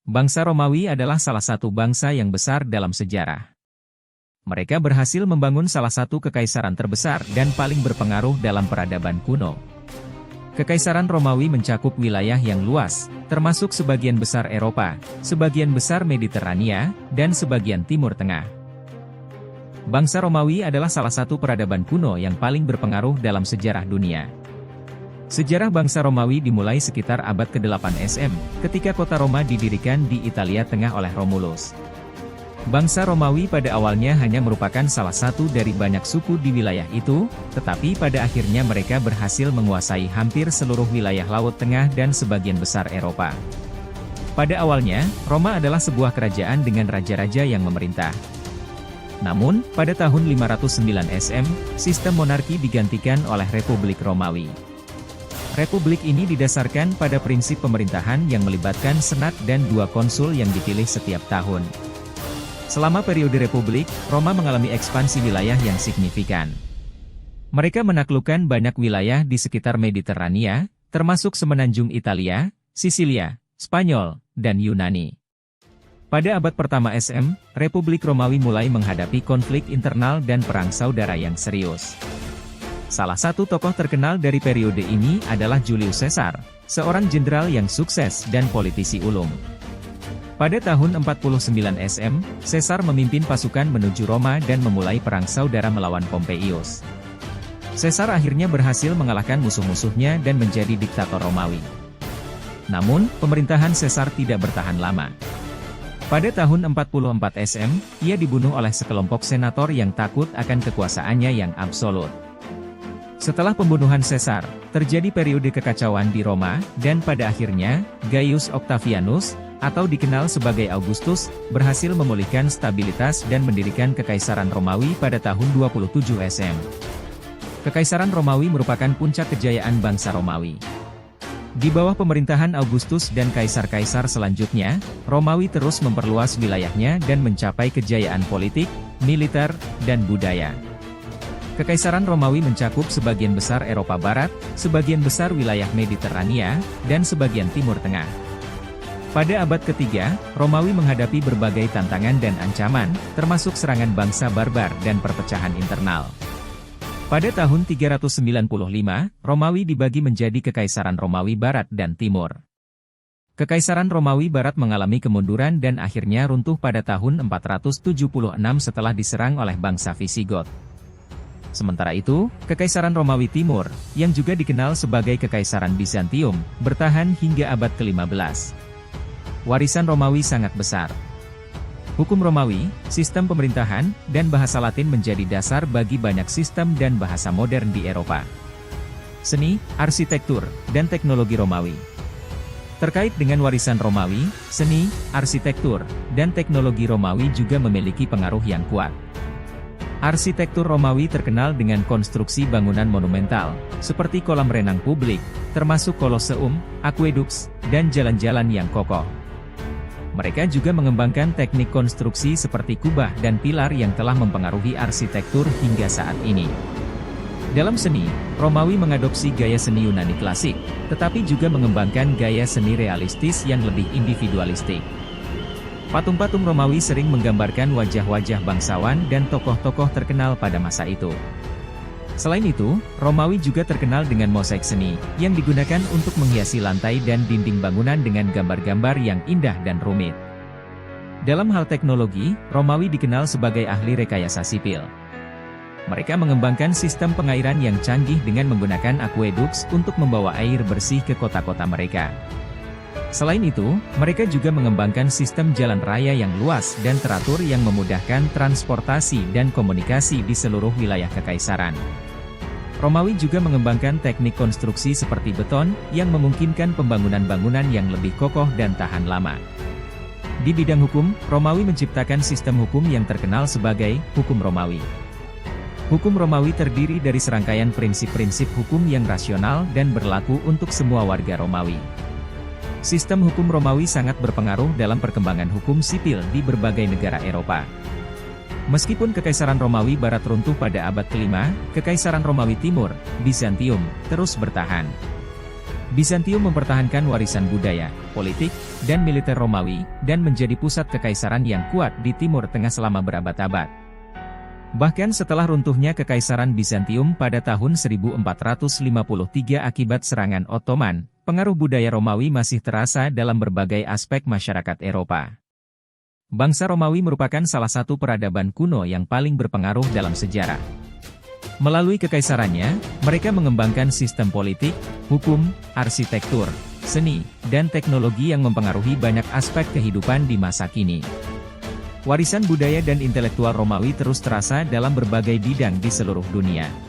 Bangsa Romawi adalah salah satu bangsa yang besar dalam sejarah. Mereka berhasil membangun salah satu kekaisaran terbesar dan paling berpengaruh dalam peradaban kuno. Kekaisaran Romawi mencakup wilayah yang luas, termasuk sebagian besar Eropa, sebagian besar Mediterania, dan sebagian Timur Tengah. Bangsa Romawi adalah salah satu peradaban kuno yang paling berpengaruh dalam sejarah dunia. Sejarah bangsa Romawi dimulai sekitar abad ke-8 SM, ketika kota Roma didirikan di Italia Tengah oleh Romulus. Bangsa Romawi pada awalnya hanya merupakan salah satu dari banyak suku di wilayah itu, tetapi pada akhirnya mereka berhasil menguasai hampir seluruh wilayah Laut Tengah dan sebagian besar Eropa. Pada awalnya, Roma adalah sebuah kerajaan dengan raja-raja yang memerintah. Namun, pada tahun 509 SM, sistem monarki digantikan oleh Republik Romawi. Republik ini didasarkan pada prinsip pemerintahan yang melibatkan senat dan 2 konsul yang dipilih setiap tahun. Selama periode Republik, Roma mengalami ekspansi wilayah yang signifikan. Mereka menaklukkan banyak wilayah di sekitar Mediterania, termasuk semenanjung Italia, Sisilia, Spanyol, dan Yunani. Pada abad pertama SM, Republik Romawi mulai menghadapi konflik internal dan perang saudara yang serius. Salah satu tokoh terkenal dari periode ini adalah Julius Caesar, seorang jenderal yang sukses dan politisi ulung. Pada tahun 49 SM, Caesar memimpin pasukan menuju Roma dan memulai perang saudara melawan Pompeius. Caesar akhirnya berhasil mengalahkan musuh-musuhnya dan menjadi diktator Romawi. Namun, pemerintahan Caesar tidak bertahan lama. Pada tahun 44 SM, ia dibunuh oleh sekelompok senator yang takut akan kekuasaannya yang absolut. Setelah pembunuhan Caesar, terjadi periode kekacauan di Roma, dan pada akhirnya, Gaius Octavianus, atau dikenal sebagai Augustus, berhasil memulihkan stabilitas dan mendirikan Kekaisaran Romawi pada tahun 27 SM. Kekaisaran Romawi merupakan puncak kejayaan bangsa Romawi. Di bawah pemerintahan Augustus dan kaisar-kaisar selanjutnya, Romawi terus memperluas wilayahnya dan mencapai kejayaan politik, militer, dan budaya. Kekaisaran Romawi mencakup sebagian besar Eropa Barat, sebagian besar wilayah Mediterania, dan sebagian Timur Tengah. Pada abad ketiga, Romawi menghadapi berbagai tantangan dan ancaman, termasuk serangan bangsa barbar dan perpecahan internal. Pada tahun 395, Romawi dibagi menjadi Kekaisaran Romawi Barat dan Timur. Kekaisaran Romawi Barat mengalami kemunduran dan akhirnya runtuh pada tahun 476 setelah diserang oleh bangsa Visigot. Sementara itu, Kekaisaran Romawi Timur, yang juga dikenal sebagai Kekaisaran Bizantium, bertahan hingga abad ke-15. Warisan Romawi sangat besar. Hukum Romawi, sistem pemerintahan, dan bahasa Latin menjadi dasar bagi banyak sistem dan bahasa modern di Eropa. Seni, arsitektur, dan teknologi Romawi. Terkait dengan warisan Romawi, seni, arsitektur, dan teknologi Romawi juga memiliki pengaruh yang kuat. Arsitektur Romawi terkenal dengan konstruksi bangunan monumental, seperti kolam renang publik, termasuk Koloseum, aqueduks, dan jalan-jalan yang kokoh. Mereka juga mengembangkan teknik konstruksi seperti kubah dan pilar yang telah mempengaruhi arsitektur hingga saat ini. Dalam seni, Romawi mengadopsi gaya seni Yunani klasik, tetapi juga mengembangkan gaya seni realistis yang lebih individualistik. Patung-patung Romawi sering menggambarkan wajah-wajah bangsawan dan tokoh-tokoh terkenal pada masa itu. Selain itu, Romawi juga terkenal dengan mosaik seni, yang digunakan untuk menghiasi lantai dan dinding bangunan dengan gambar-gambar yang indah dan rumit. Dalam hal teknologi, Romawi dikenal sebagai ahli rekayasa sipil. Mereka mengembangkan sistem pengairan yang canggih dengan menggunakan aqueduks untuk membawa air bersih ke kota-kota mereka. Selain itu, mereka juga mengembangkan sistem jalan raya yang luas dan teratur yang memudahkan transportasi dan komunikasi di seluruh wilayah kekaisaran. Romawi juga mengembangkan teknik konstruksi seperti beton, yang memungkinkan pembangunan bangunan yang lebih kokoh dan tahan lama. Di bidang hukum, Romawi menciptakan sistem hukum yang terkenal sebagai hukum Romawi. Hukum Romawi terdiri dari serangkaian prinsip-prinsip hukum yang rasional dan berlaku untuk semua warga Romawi. Sistem hukum Romawi sangat berpengaruh dalam perkembangan hukum sipil di berbagai negara Eropa. Meskipun Kekaisaran Romawi Barat runtuh pada abad ke-5, Kekaisaran Romawi Timur, Bizantium, terus bertahan. Bizantium mempertahankan warisan budaya, politik, dan militer Romawi, dan menjadi pusat kekaisaran yang kuat di Timur Tengah selama berabad-abad. Bahkan setelah runtuhnya Kekaisaran Bizantium pada tahun 1453 akibat serangan Ottoman, pengaruh budaya Romawi masih terasa dalam berbagai aspek masyarakat Eropa. Bangsa Romawi merupakan salah satu peradaban kuno yang paling berpengaruh dalam sejarah. Melalui kekaisarannya, mereka mengembangkan sistem politik, hukum, arsitektur, seni, dan teknologi yang mempengaruhi banyak aspek kehidupan di masa kini. Warisan budaya dan intelektual Romawi terus terasa dalam berbagai bidang di seluruh dunia.